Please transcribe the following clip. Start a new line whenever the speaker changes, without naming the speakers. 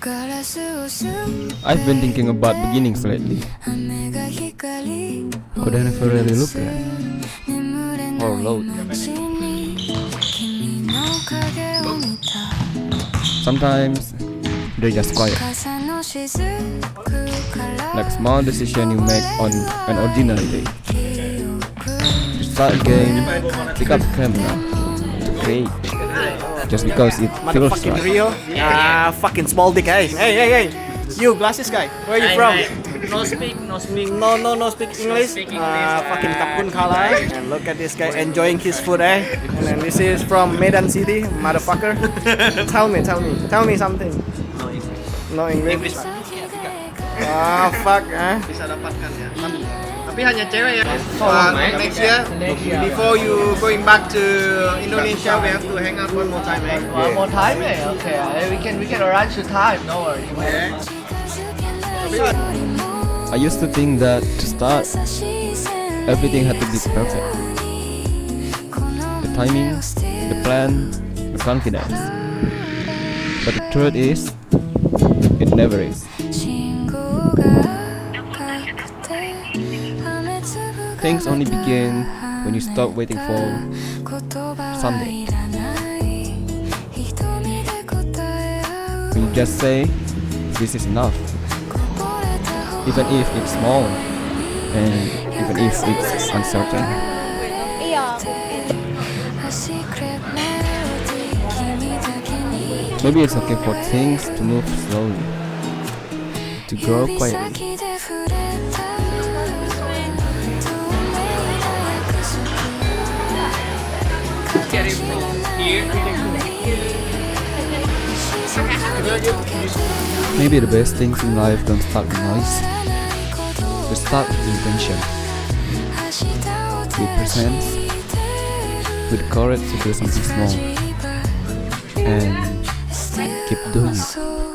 I've been thinking about beginnings lately. Could I never really look like or load. Sometimes they're just quiet, like small decision you make on an ordinary day. To start a game, pick up the camera, to create, just because it feels
Motherfucking
right.
Rio. Fucking small dick, hey. Hey. You, glasses guy. Where are you from?
No speak.
No speak English. Fucking Kapun Kala. And look at this guy enjoying his food, eh? And then this is from Medan City, motherfucker. Tell me something. No English. Fuck,
Bisa dapatkan ya. Tapi hanya cewek ya. Next year, before you going back to Indonesia, we have to hang out one more time, eh?
One more time, eh? Okay, we can arrange the time. No worry.
I used to think that to start, everything had to be perfect. The timing, the plan, the confidence. But the truth is, it never is. Things only begin when you stop waiting for someday. When you just say, this is enough. Even if it's small, and even if it's uncertain. Maybe it's okay for things to move slowly, to grow quietly. Maybe the best things in life don't start with noise. They start with intention, with presence, with courage to do something small, and keep doing it.